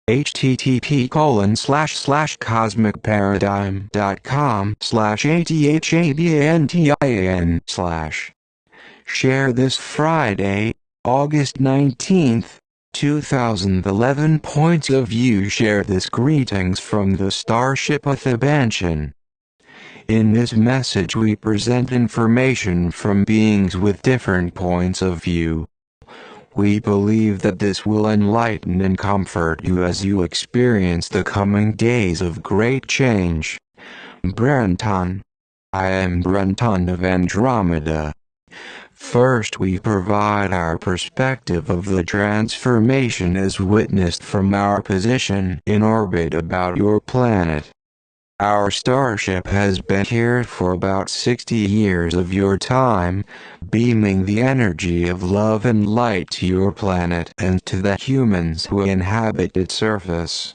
http://cosmicparadigm.com/ATHABANTIAN/ Share this Friday, August 19th, 2011. Points of view. Share this greetings from the starship Athabantian. In this message we present information from beings with different points of view. We believe that this will enlighten and comfort you as you experience the coming days of great change. Brenton. I am Brenton of Andromeda. First, we provide our perspective of the transformation as witnessed from our position in orbit about your planet. Our starship has been here for about 60 years of your time, beaming the energy of love and light to your planet and to the humans who inhabit its surface.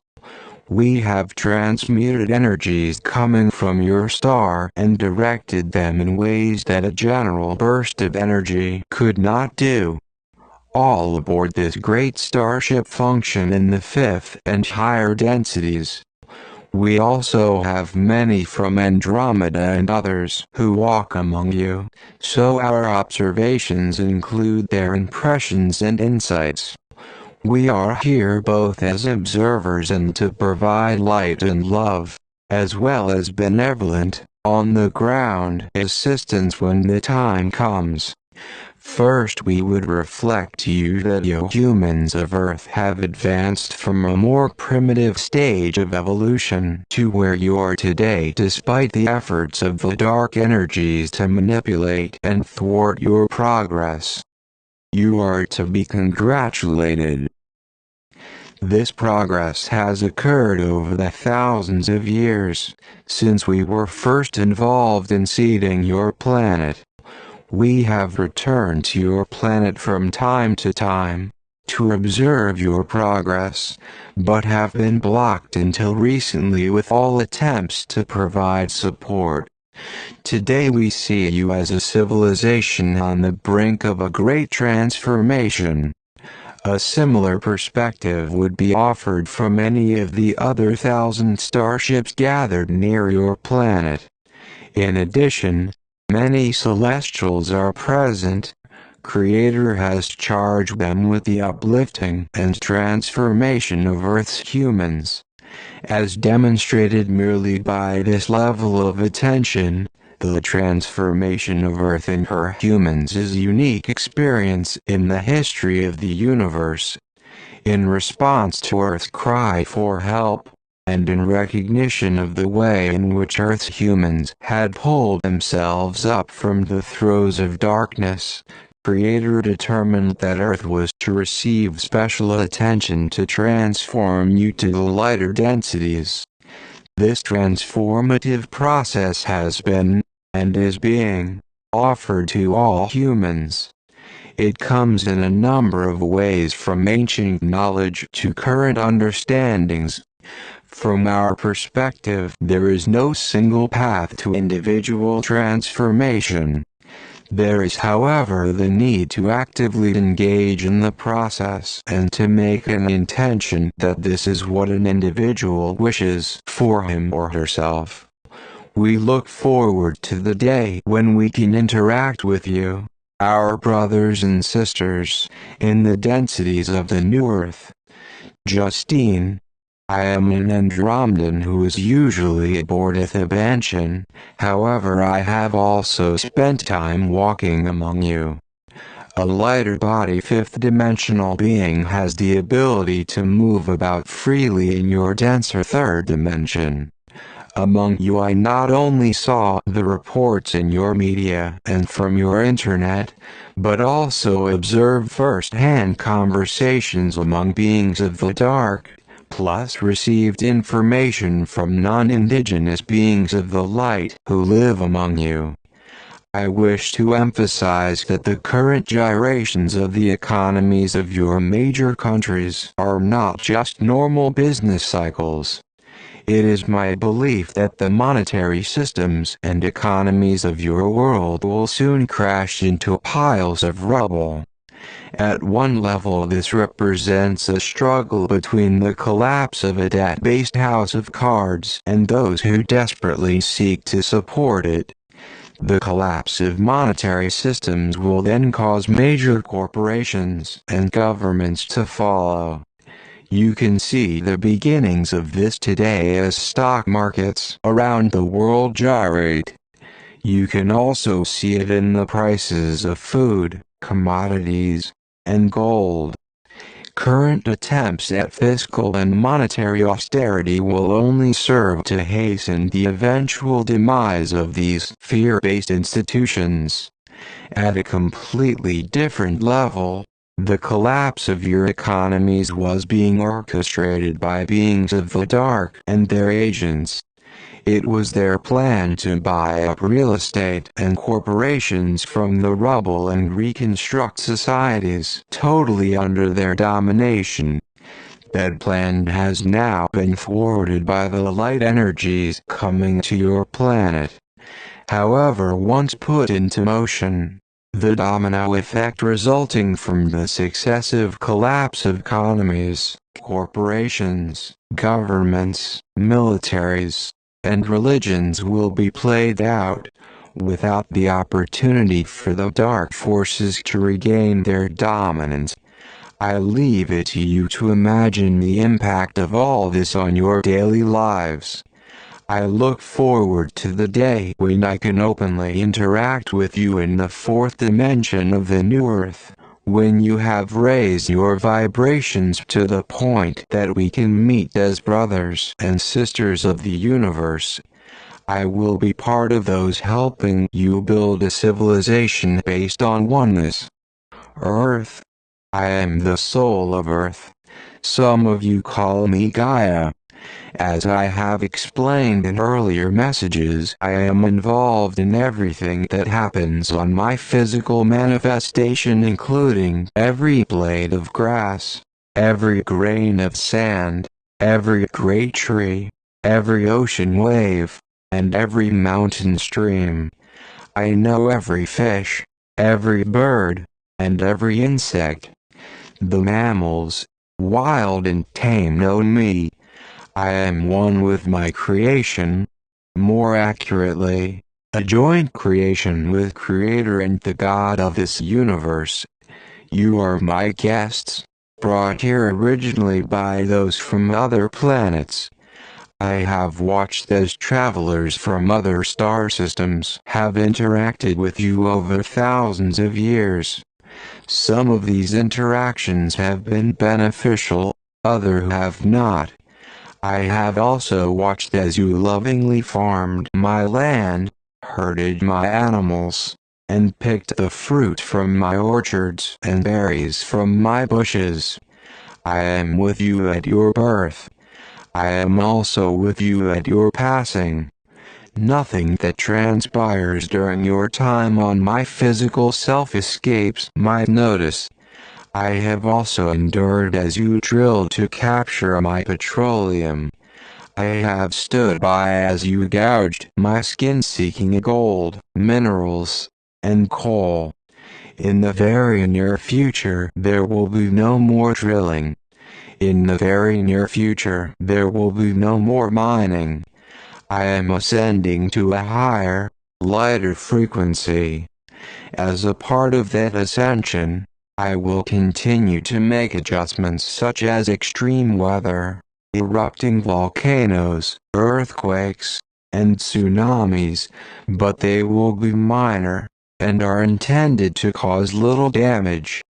We have transmuted energies coming from your star and directed them in ways that a general burst of energy could not do. All aboard this great starship function in the fifth and higher densities. We also have many from Andromeda and others who walk among you, so our observations include their impressions and insights. We are here both as observers and to provide light and love, as well as benevolent, on-the-ground assistance when the time comes. First, we would reflect to you that you humans of Earth have advanced from a more primitive stage of evolution to where you are today despite the efforts of the dark energies to manipulate and thwart your progress. You are to be congratulated. This progress has occurred over the thousands of years since we were first involved in seeding your planet. We have returned to your planet from time to time to observe your progress, but have been blocked until recently with all attempts to provide support. Today we see you as a civilization on the brink of a great transformation. A similar perspective would be offered from any of the other 1,000 starships gathered near your planet. In addition, many celestials are present. Creator has charged them with the uplifting and transformation of Earth's humans. As demonstrated merely by this level of attention, the transformation of Earth and her humans is a unique experience in the history of the universe. In response to Earth's cry for help, and in recognition of the way in which Earth's humans had pulled themselves up from the throes of darkness, Creator determined that Earth was to receive special attention to transform you to the lighter densities. This transformative process has been, and is being, offered to all humans. It comes in a number of ways, from ancient knowledge to current understandings. From our perspective, there is no single path to individual transformation. There is, however, the need to actively engage in the process and to make an intention that this is what an individual wishes for him or herself. We look forward to the day when we can interact with you, our brothers and sisters, in the densities of the new Earth. Justine. I am an Andromedan who is usually aboard Athabantian, however I have also spent time walking among you. A lighter body fifth-dimensional being has the ability to move about freely in your denser third dimension. Among you I not only saw the reports in your media and from your internet, but also observed first-hand conversations among beings of the dark, plus received information from non-indigenous beings of the light who live among you. I wish to emphasize that the current gyrations of the economies of your major countries are not just normal business cycles. It is my belief that the monetary systems and economies of your world will soon crash into piles of rubble. At one level, this represents a struggle between the collapse of a debt-based house of cards and those who desperately seek to support it. The collapse of monetary systems will then cause major corporations and governments to follow. You can see the beginnings of this today as stock markets around the world gyrate. You can also see it in the prices of food, commodities, and gold. Current attempts at fiscal and monetary austerity will only serve to hasten the eventual demise of these fear-based institutions. At a completely different level, the collapse of your economies was being orchestrated by beings of the dark and their agents. It was their plan to buy up real estate and corporations from the rubble and reconstruct societies totally under their domination. That plan has now been thwarted by the light energies coming to your planet. However, once put into motion, the domino effect resulting from the successive collapse of economies, corporations, governments, militaries, and religions will be played out, without the opportunity for the dark forces to regain their dominance. I leave it to you to imagine the impact of all this on your daily lives. I look forward to the day when I can openly interact with you in the fourth dimension of the new Earth, when you have raised your vibrations to the point that we can meet as brothers and sisters of the universe. I will be part of those helping you build a civilization based on oneness. Earth. I am the soul of Earth. Some of you call me Gaia. As I have explained in earlier messages, I am involved in everything that happens on my physical manifestation, including every blade of grass, every grain of sand, every great tree, every ocean wave, and every mountain stream. I know every fish, every bird, and every insect. The mammals, wild and tame, know me. I am one with my creation. More accurately, a joint creation with Creator and the God of this universe. You are my guests, brought here originally by those from other planets. I have watched as travelers from other star systems have interacted with you over thousands of years. Some of these interactions have been beneficial, others have not. I have also watched as you lovingly farmed my land, herded my animals, and picked the fruit from my orchards and berries from my bushes. I am with you at your birth. I am also with you at your passing. Nothing that transpires during your time on my physical self escapes my notice. I have also endured as you drilled to capture my petroleum. I have stood by as you gouged my skin seeking gold, minerals, and coal. In the very near future, there will be no more drilling. In the very near future, there will be no more mining. I am ascending to a higher, lighter frequency. As a part of that ascension, I will continue to make adjustments such as extreme weather, erupting volcanoes, earthquakes, and tsunamis, but they will be minor, and are intended to cause little damage.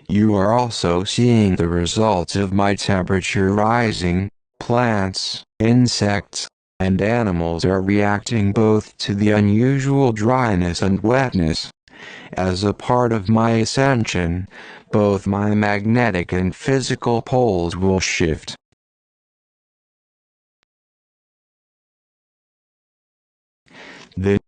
You are also seeing the results of my temperature rising. Plants, insects, and animals are reacting both to the unusual dryness and wetness. As a part of my ascension, both my magnetic and physical poles will shift. The